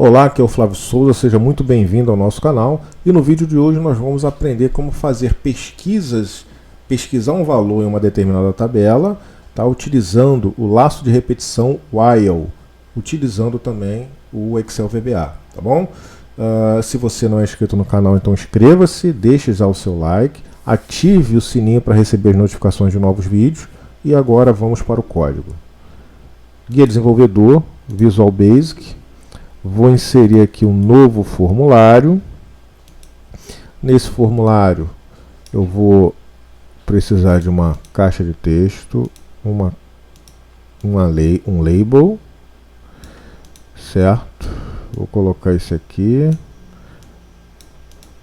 Olá, aqui é o Flávio Souza, seja muito bem-vindo ao nosso canal e no vídeo de hoje nós vamos aprender como fazer pesquisar um valor em uma determinada tabela, tá? Utilizando o laço de repetição while, utilizando também o Excel VBA, tá bom? Se você não é inscrito no canal, então inscreva-se, deixe já o seu like, ative o sininho para receber as notificações de novos vídeos e agora vamos para o código. Guia Desenvolvedor, Visual Basic. Vou inserir aqui um novo formulário. Nesse formulário eu vou precisar de uma caixa de texto, um label, certo? Vou colocar esse aqui.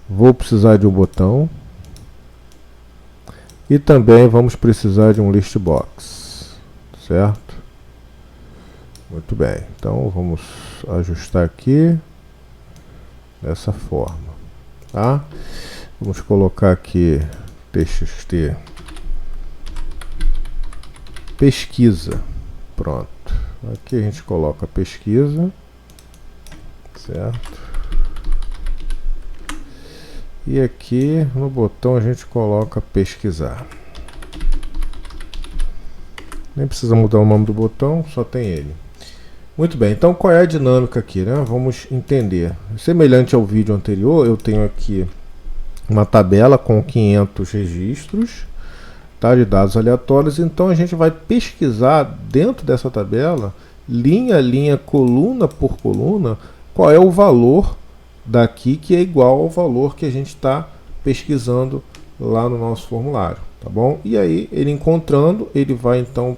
Vou precisar de um botão. E também vamos precisar de um list box, certo? Muito bem, então vamos ajustar aqui dessa forma, tá? Vamos colocar aqui txt pesquisa, pronto. Aqui a gente coloca pesquisa, certo? E aqui no botão a gente coloca pesquisar. Nem precisa mudar o nome do botão, só tem ele. Muito bem, então qual é a dinâmica aqui, né? Vamos entender. Semelhante ao vídeo anterior, eu tenho aqui uma tabela com 500 registros, tá, de dados aleatórios. Então a gente vai pesquisar dentro dessa tabela, linha a linha, coluna por coluna, qual é o valor daqui que é igual ao valor que a gente está pesquisando lá no nosso formulário, tá bom? E aí, ele encontrando, ele vai então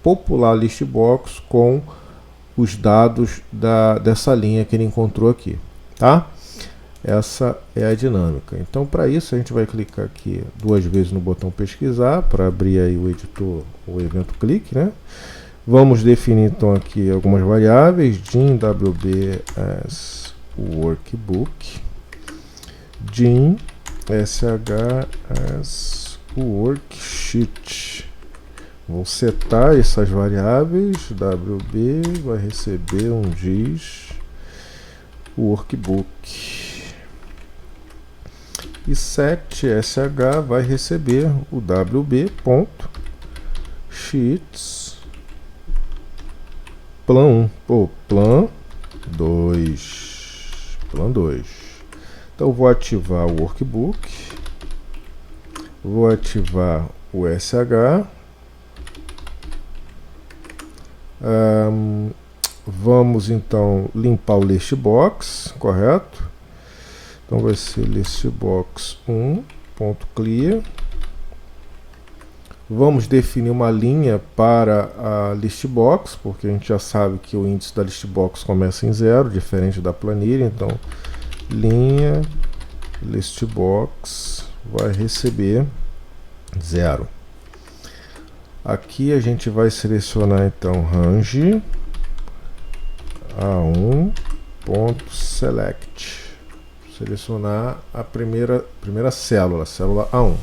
popular a list box com os dados dessa linha que ele encontrou aqui, tá? Essa é a dinâmica. Então, para isso, a gente vai clicar aqui duas vezes no botão pesquisar, para abrir aí o editor, o evento clique, né? Vamos definir então aqui algumas variáveis, din wb as workbook, din sh as worksheet. Vou setar essas variáveis, wb vai receber um diz workbook e set sh vai receber o wb.sheets plan 1 ou plan 2. Então vou ativar o workbook, vou ativar o sh. Vamos então limpar o list box, correto? Então vai ser listbox 1.clear. Vamos definir uma linha para a list box, porque a gente já sabe que o índice da list box começa em 0, diferente da planilha. Então linha listbox vai receber 0. Aqui a gente vai selecionar então range A1.select, selecionar a primeira célula, célula A1.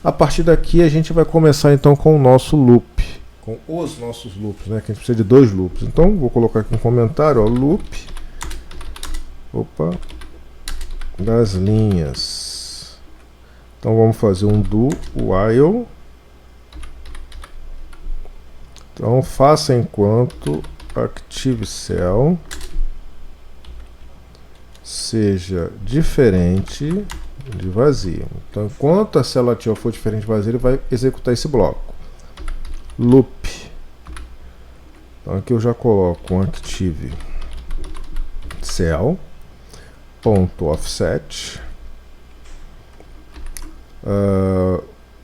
A partir daqui a gente vai começar então com o nosso loop, com os nossos loops, né? Que a gente precisa de 2 loops. Então vou colocar aqui um comentário, ó, loop, das linhas. Então vamos fazer um do while. Então faça enquanto ActiveCell seja diferente de vazio. Então enquanto a célula ativa for diferente de vazio, ele vai executar esse bloco. Loop. Então aqui eu já coloco um ActiveCell.offset.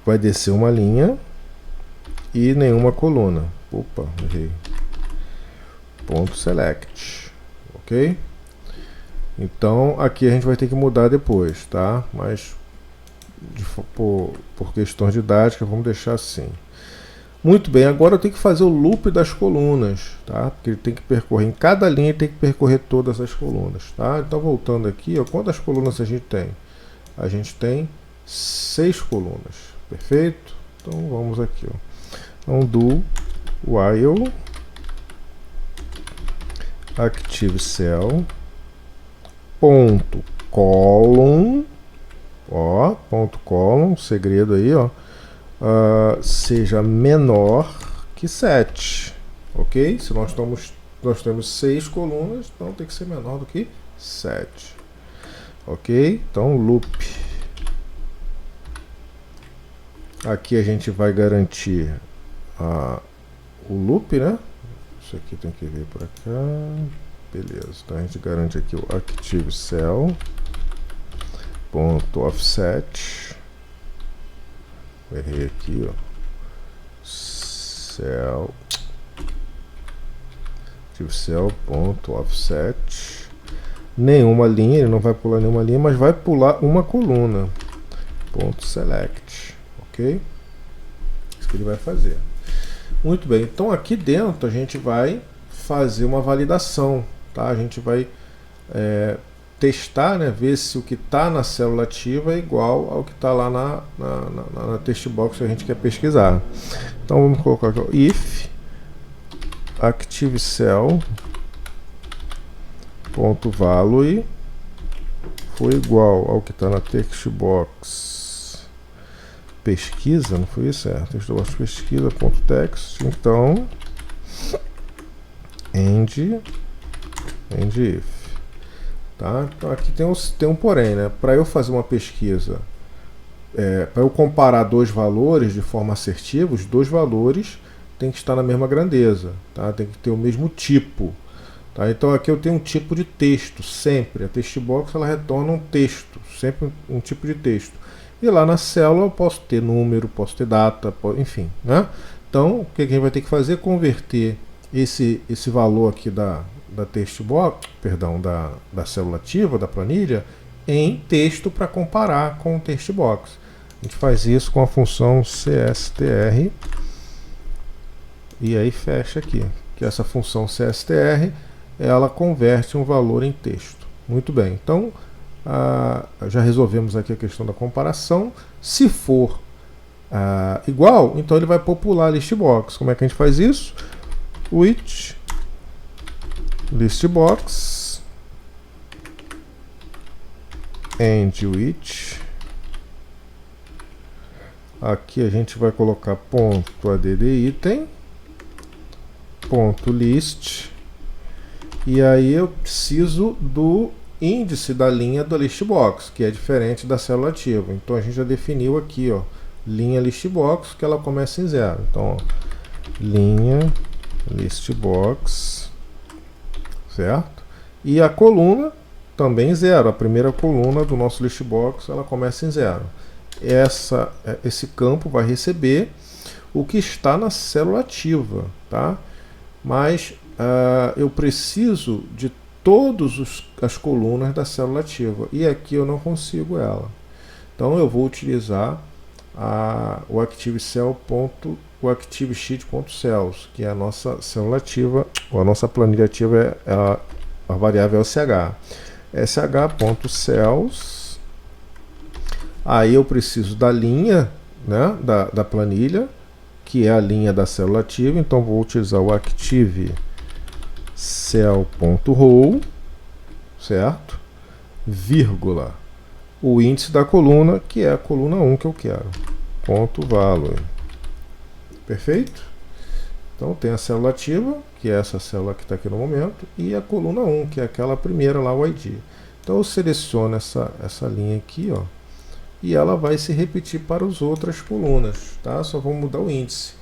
Vai descer uma linha e nenhuma coluna. Opa, errei. .select, ok? Então aqui a gente vai ter que mudar depois, tá? Mas por questões didáticas vamos deixar assim. Muito bem, agora eu tenho que fazer o loop das colunas, tá? Porque ele tem que percorrer, em cada linha ele tem que percorrer todas as colunas, tá? Então voltando aqui, ó, quantas colunas a gente tem? A gente tem 6 colunas, perfeito? Então vamos aqui, ó. Então do while ActiveCell ponto column, ó, ponto column, segredo aí, ó, seja menor que 7, ok? Se nós temos 6 colunas, então tem que ser menor do que 7, ok? Então loop, aqui a gente vai garantir o loop, né? Isso aqui tem que vir para cá, beleza. Então a gente garante aqui o active cell ponto offset, errei aqui, ó, cell active cell ponto offset, nenhuma linha, ele não vai pular nenhuma linha, mas vai pular uma coluna, ponto select, ok? Isso que ele vai fazer. Muito bem, então aqui dentro a gente vai fazer uma validação, tá? A gente vai testar, né, ver se o que está na célula ativa é igual ao que está lá na text box que a gente quer pesquisar. Então vamos colocar aqui, ó, if active cell ponto value for igual ao que está na text box pesquisa, não foi isso? Text box pesquisa ponto text, então end if, tá? Então aqui tem um porém, né? Para eu fazer uma pesquisa, para eu comparar dois valores de forma assertiva, os dois valores tem que estar na mesma grandeza, tá? Tem que ter o mesmo tipo, tá? Então aqui eu tenho um tipo de texto, sempre. A text box ela retorna um texto, sempre um tipo de texto. E lá na célula eu posso ter número, posso ter data, enfim, né? Então o que a gente vai ter que fazer? Converter esse valor aqui da text box, perdão, da célula ativa, da planilha, em texto para comparar com o text box. A gente faz isso com a função cstr e aí fecha aqui, que essa função cstr ela converte um valor em texto. Muito bem, então já resolvemos aqui a questão da comparação. Se for igual, então ele vai popular a list box. Como é que a gente faz isso? With list box and with, aqui a gente vai colocar ponto add item ponto list, e aí eu preciso do índice da linha da list box, que é diferente da célula ativa. Então a gente já definiu aqui, ó, linha list box, que ela começa em 0. Então, ó, linha list box, certo? E a coluna também 0. A primeira coluna do nosso list box ela começa em 0. Esse campo vai receber o que está na célula ativa, tá? Mas eu preciso de todas as colunas da célula ativa, e aqui eu não consigo ela. Então eu vou utilizar o ActiveSheet.cells, que é a nossa célula ativa, ou a nossa planilha ativa, a variável sh. sh.cells, aí eu preciso da linha, né, da planilha, que é a linha da célula ativa, então vou utilizar o ActiveCell.row, certo? Vírgula, o índice da coluna, que é a coluna 1 que eu quero, ponto value. Perfeito? Então tem a célula ativa, que é essa célula que está aqui no momento, e a coluna 1, que é aquela primeira lá, o ID. Então eu seleciono essa linha aqui, ó, e ela vai se repetir para as outras colunas, tá? Só vamos mudar o índice.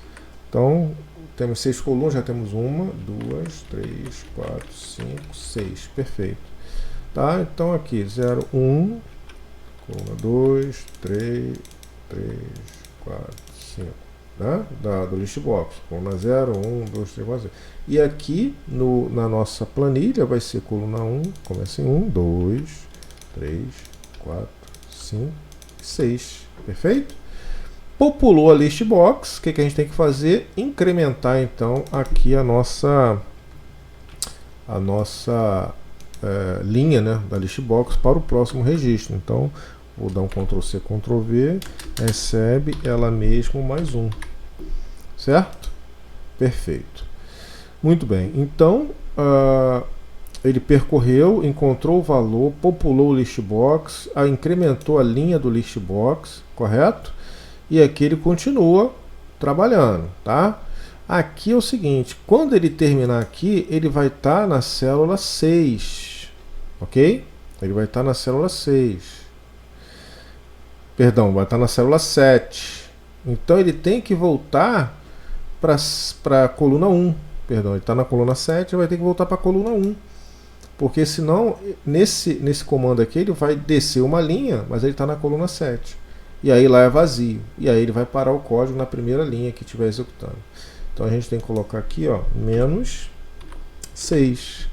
Então temos 6 colunas, já temos 1, 2, 3, 4, 5, 6, perfeito. Tá? Então aqui 0, 1, coluna 2, 3, 4, 5, né? Do list box, coluna 0, 1, 2, 3, 4, 5. E aqui na nossa planilha vai ser coluna 1, começa em 1, 2, 3, 4, 5, 6, perfeito? Populou a list box, o que a gente tem que fazer? Incrementar então aqui a nossa linha, né, da list box para o próximo registro. Então vou dar um Ctrl+C, Ctrl+V, recebe ela mesmo mais 1, certo? Perfeito. Muito bem, então ele percorreu, encontrou o valor, populou o list box, incrementou a linha do list box, correto? E aqui ele continua trabalhando, tá? Aqui é o seguinte, quando ele terminar aqui, ele vai estar na célula 6, ok? Ele vai estar na célula 6. Perdão, vai estar na célula 7. Então ele tem que voltar para a coluna 1. Perdão, ele está na coluna 7, ele vai ter que voltar para a coluna 1. Porque senão, nesse comando aqui, ele vai descer uma linha, mas ele está na coluna 7. E aí lá é vazio. E aí ele vai parar o código na primeira linha que estiver executando. Então a gente tem que colocar aqui, ó, menos 6.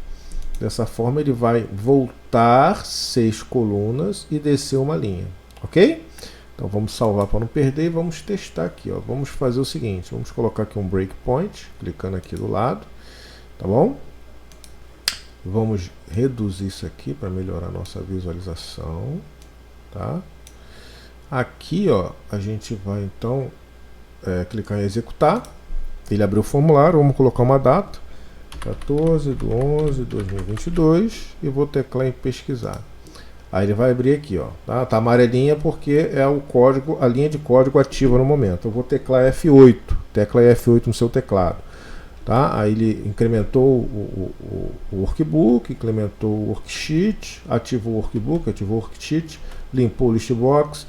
Dessa forma ele vai voltar 6 colunas e descer uma linha. Ok? Então vamos salvar para não perder e vamos testar aqui, ó. Vamos fazer o seguinte, vamos colocar aqui um breakpoint, clicando aqui do lado, tá bom? Vamos reduzir isso aqui para melhorar a nossa visualização, tá? Aqui, ó, a gente vai então clicar em executar. Ele abriu o formulário, vamos colocar uma data, 14/11/2022, e vou teclar em pesquisar. Aí ele vai abrir aqui, ó, tá amarelinha porque é o código, a linha de código ativa no momento. Eu vou teclar F8, tecla F8 no seu teclado, tá? Aí ele incrementou o workbook, incrementou o worksheet, ativou o workbook, ativou o worksheet, limpou o listbox,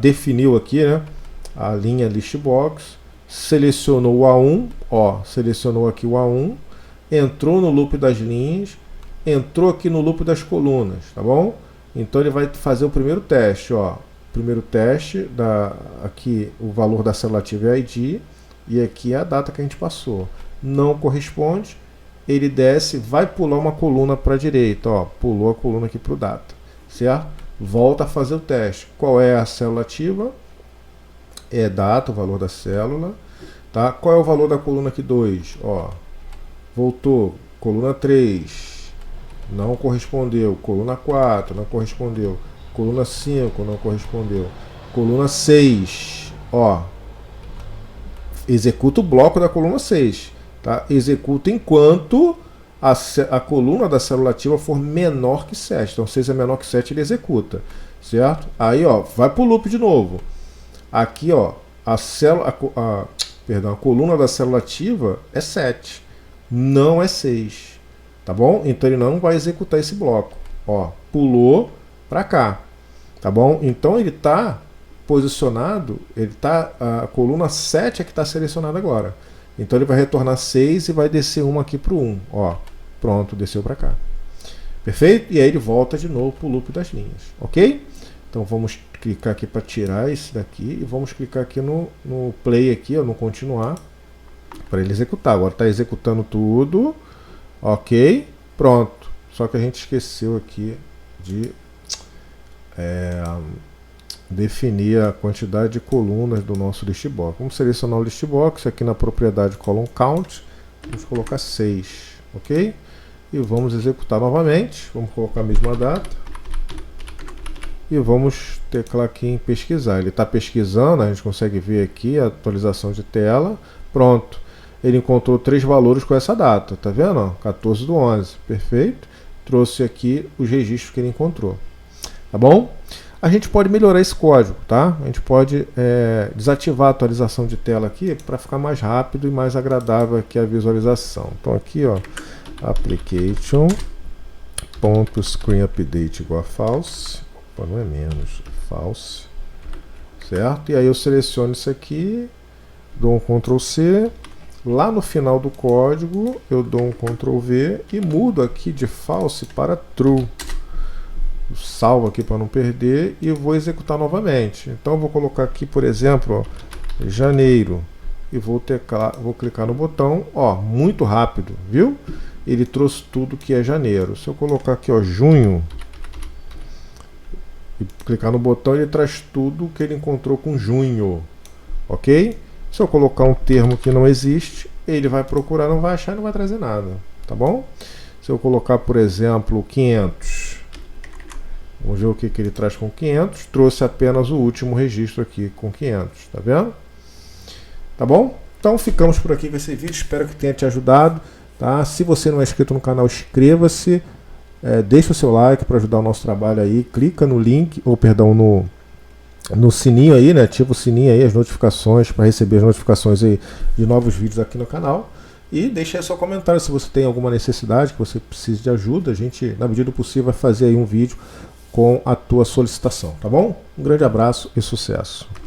definiu aqui, né, a linha listbox, selecionou o A1, ó, selecionou aqui o A1, entrou no loop das linhas, entrou aqui no loop das colunas, tá bom? Então ele vai fazer o primeiro teste, ó. Primeiro teste, aqui o valor da célula ativa é ID, e aqui é a data que a gente passou. Não corresponde, ele desce, vai pular uma coluna para a direita, ó. Pulou a coluna aqui para o data, certo? Volta a fazer o teste. Qual é a célula ativa? É data, o valor da célula, tá? Qual é o valor da coluna aqui 2? Ó, voltou, coluna 3. Não correspondeu. Coluna 4, não correspondeu. Coluna 5, não correspondeu. Coluna 6, ó. Executa o bloco da coluna 6, tá? Executa enquanto a coluna da célula ativa for menor que 7. Então, 6 é menor que 7, ele executa, certo? Aí, ó, vai pro loop de novo. Aqui, ó, a coluna da célula ativa é 7, não é 6. Tá bom? Então ele não vai executar esse bloco. Ó, pulou para cá. Tá bom? Então ele está posicionado, a coluna 7 é que está selecionada agora. Então ele vai retornar 6 e vai descer uma aqui para o 1. Ó, pronto, desceu para cá. Perfeito? E aí ele volta de novo para o loop das linhas. Ok? Então vamos clicar aqui para tirar esse daqui e vamos clicar aqui no play aqui, ó, no continuar, para ele executar. Agora está executando tudo. Ok, pronto. Só que a gente esqueceu aqui de definir a quantidade de colunas do nosso listbox. Vamos selecionar o listbox aqui na propriedade column count. Vamos colocar 6, ok? E vamos executar novamente. Vamos colocar a mesma data. E vamos teclar aqui em pesquisar. Ele está pesquisando, a gente consegue ver aqui a atualização de tela. Pronto. Ele encontrou 3 valores com essa data, tá vendo? 14/11, perfeito. Trouxe aqui os registros que ele encontrou, tá bom? A gente pode melhorar esse código, tá? A gente pode desativar a atualização de tela aqui para ficar mais rápido e mais agradável aqui a visualização. Então aqui, ó, application.screenUpdate igual a false, opa, não é menos, false, certo? E aí eu seleciono isso aqui, dou um Ctrl C. Lá no final do código, eu dou um Ctrl V e mudo aqui de false para true. Salvo aqui para não perder e vou executar novamente. Então, eu vou colocar aqui, por exemplo, ó, janeiro. E vou clicar no botão, ó, muito rápido, viu? Ele trouxe tudo que é janeiro. Se eu colocar aqui, ó, junho, e clicar no botão, ele traz tudo que ele encontrou com junho, ok? Se eu colocar um termo que não existe, ele vai procurar, não vai achar e não vai trazer nada, tá bom? Se eu colocar, por exemplo, 500, vamos ver o que ele traz com 500, trouxe apenas o último registro aqui com 500, tá vendo? Tá bom? Então ficamos por aqui com esse vídeo, espero que tenha te ajudado. tá? Se você não é inscrito no canal, inscreva-se, deixa o seu like para ajudar o nosso trabalho aí, clica no link, ou perdão, no sininho aí, né? Ativa o sininho aí, as notificações, para receber as notificações aí de novos vídeos aqui no canal. E deixe aí seu comentário se você tem alguma necessidade, que você precise de ajuda. A gente, na medida do possível, vai fazer aí um vídeo com a tua solicitação, tá bom? Um grande abraço e sucesso!